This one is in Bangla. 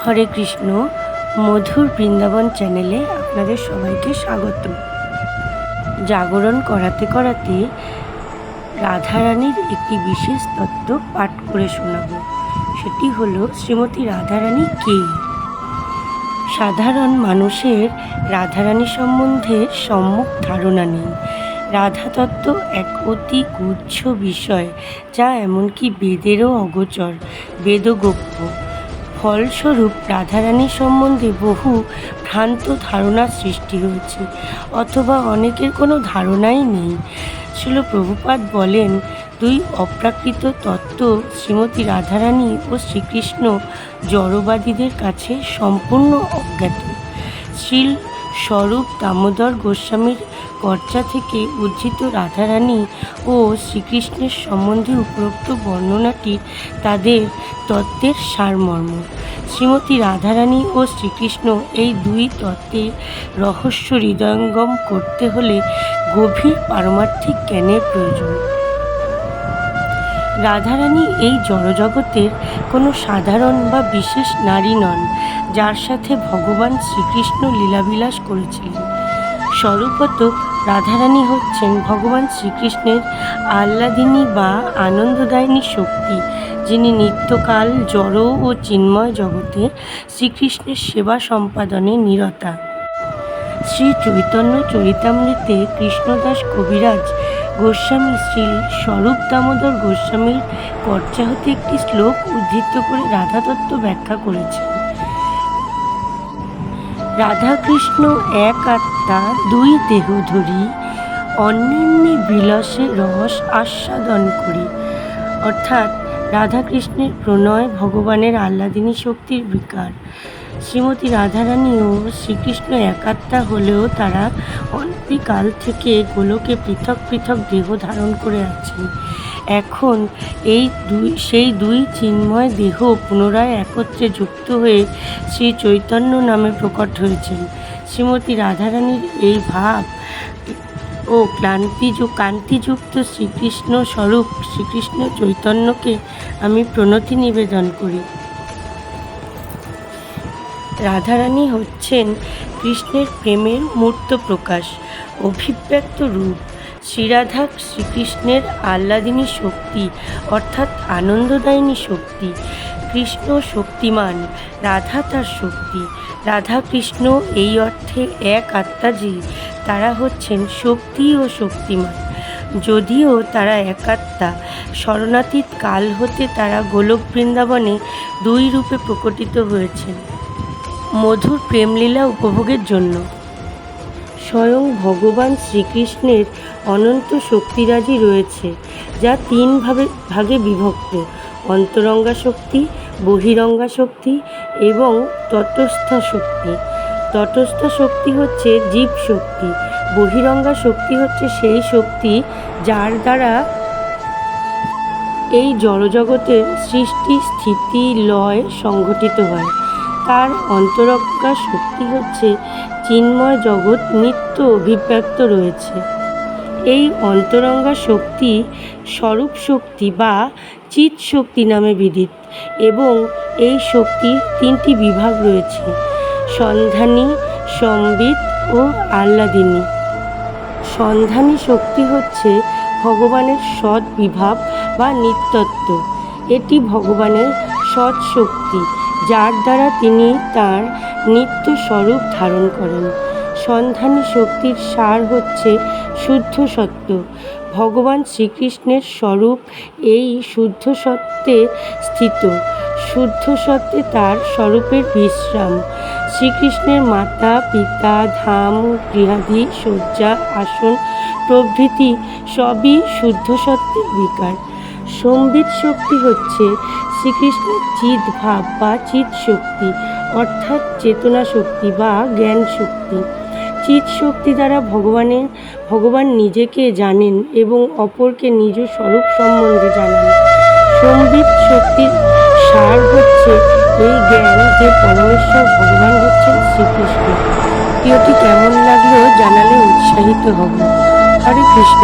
হরে কৃষ্ণ। মধুর বৃন্দাবন চ্যানেলে আপনাদের সবাইকে স্বাগত। জাগরণ করাতে করাতে রাধারানীর একটি বিশেষ তত্ত্ব পাঠ করে শোনাব। সেটি হলো শ্রীমতী রাধারানী কে। সাধারণ মানুষের রাধারানী সম্বন্ধে সম্যক ধারণা নেই। রাধা তত্ত্ব এক অতি গুচ্ছ বিষয়, যা এমনকি বেদেরও অগোচর, বেদগোপ্য। ফলস্বরূপ রাধারানী সম্বন্ধে বহু ভ্রান্ত ধারণার সৃষ্টি হয়েছে, অথবা অনেকের কোনো ধারণাই নেই। শ্রীল প্রভুপাদ বলেন, দুই অপ্রাকৃত তত্ত্ব শ্রীমতী রাধারানী ও শ্রীকৃষ্ণ জড়বাদীদের কাছে সম্পূর্ণ অজ্ঞাত। শ্রীল স্বরূপ দামোদর গোস্বামীর কর্চা থেকে উদ্ধৃত রাধারানী ও শ্রীকৃষ্ণের সম্বন্ধে উপরোক্ত বর্ণনাটি তাদের তত্ত্বের সারমর্ম। শ্রীমতী রাধারানী ও শ্রীকৃষ্ণ এই দুই তত্ত্বের রহস্য হৃদয়ঙ্গম করতে হলে গভীর পারমার্থিক জ্ঞানের প্রয়োজন। রাধারানী এই জড়জগতের কোনো সাধারণ বা বিশেষ নারী নন, যার সাথে ভগবান শ্রীকৃষ্ণ লীলাবিলাস করেছিলেন। স্বরূপত রাধারানী হচ্ছেন ভগবান শ্রীকৃষ্ণের আহ্লাদিনী বা আনন্দদায়িনী শক্তি, যিনি নিত্যকাল জড় ও চিন্ময় জগতে শ্রীকৃষ্ণের সেবা সম্পাদনে নিরতা। শ্রী চৈতন্য চরিতামৃতে কৃষ্ণদাস কবিরাজ গোস্বামী শ্রী স্বরূপ দামোদর গোস্বামীর কর্চা হতে একটি শ্লোক উদ্ধৃত করে রাধাতত্ত্ব ব্যাখ্যা করেছেন। রাধাকৃষ্ণ এক আত্মা দুই দেহ ধরি, অন্যান্যে বিলাসে রস আস্বাদন করি। অর্থাৎ রাধাকৃষ্ণের প্রণয় ভগবানের আহ্লাদিনী শক্তির বিকার। শ্রীমতী রাধারানী ও শ্রীকৃষ্ণ একাত্মা হলেও তারা অনাদিকাল থেকে গোলকে পৃথক পৃথক দেহ ধারণ করে আছেন। এখন সেই দুই চিন্ময় দেহ পুনরায় একত্রে যুক্ত হয়ে শ্রী চৈতন্য নামে প্রকট হয়েছেন। শ্রীমতী রাধারানীর এই ভাব ও কান্তিযুক্ত শ্রীকৃষ্ণ স্বরূপ শ্রীকৃষ্ণ চৈতন্যকে আমি প্রণতি নিবেদন করি। রাধারানী হচ্ছেন কৃষ্ণের প্রেমের মূর্ত প্রকাশ, অভিব্যক্ত রূপ। শ্রীরাধা শ্রীকৃষ্ণের আহ্লাদিনী শক্তি, অর্থাৎ আনন্দদায়িনী শক্তি। কৃষ্ণ শক্তিমান, রাধা তার শক্তি। রাধা কৃষ্ণ এই অর্থে এক আত্মা যে, তারা হচ্ছেন শক্তি ও শক্তিমান। যদিও তারা একাত্মা, স্মরণাতীত কাল হতে তারা গোলক বৃন্দাবনে দুই রূপে প্রকটিত হয়েছেন মধুর প্রেমলীলা উপভোগের জন্য। স্বয়ং ভগবান শ্রীকৃষ্ণের অনন্ত শক্তিরাজি রয়েছে, যা তিন ভাগে বিভক্ত: অন্তরঙ্গা শক্তি, বহিরঙ্গা শক্তি এবং তটস্থা শক্তি। তটস্থা শক্তি হচ্ছে জীব শক্তি। বহিরঙ্গা শক্তি হচ্ছে সেই শক্তি যার দ্বারা এই জড়জগতের সৃষ্টি, স্থিতি, লয় সংঘটিত হয়। তার অন্তরঙ্গা শক্তি হচ্ছে চিন্ময় জগৎ নিত্য অভিব্যক্ত রয়েছে। এই অন্তরঙ্গা শক্তি স্বরূপ শক্তি বা চিৎ শক্তি নামে বিদিত, এবং এই শক্তির তিনটি বিভাগ রয়েছে: সন্ধানী, সম্বিত ও আহ্লাদিনী। সন্ধানী শক্তি হচ্ছে ভগবানের সৎ বিভাব বা নিত্যত্ব। এটি ভগবানের সৎ শক্তি, যার দ্বারা তিনি তাঁর নিত্য স্বরূপ ধারণ করেন। সন্ধানী শক্তির সার হচ্ছে শুদ্ধ সত্য। ভগবান শ্রীকৃষ্ণের স্বরূপ এই শুদ্ধ সত্ত্বে স্থিত। শুদ্ধ সত্ত্বে তার স্বরূপের বিশ্রাম। শ্রীকৃষ্ণের মাতা, পিতা, ধাম, গৃহাদি, শয্যা, আসন প্রভৃতি সবই শুদ্ধ সত্ত্বের বিকার। সম্বিত শক্তি হচ্ছে শ্রীকৃষ্ণের চিৎ ভাব বা চিৎ শক্তি, অর্থাৎ চেতনা শক্তি বা জ্ঞান শক্তি। চিৎ শক্তি দ্বারা ভগবান নিজেকে জানেন এবং অপরকে নিজ স্বরূপ সম্বন্ধে জানান। সম্বিত শক্তির সার হচ্ছে এই জ্ঞান যে পরমেশ্বর ভগবান হচ্ছেন শ্রীকৃষ্ণ। ভিডিওটি কেমন লাগলো জানালে উৎসাহিত হব। হরে কৃষ্ণ।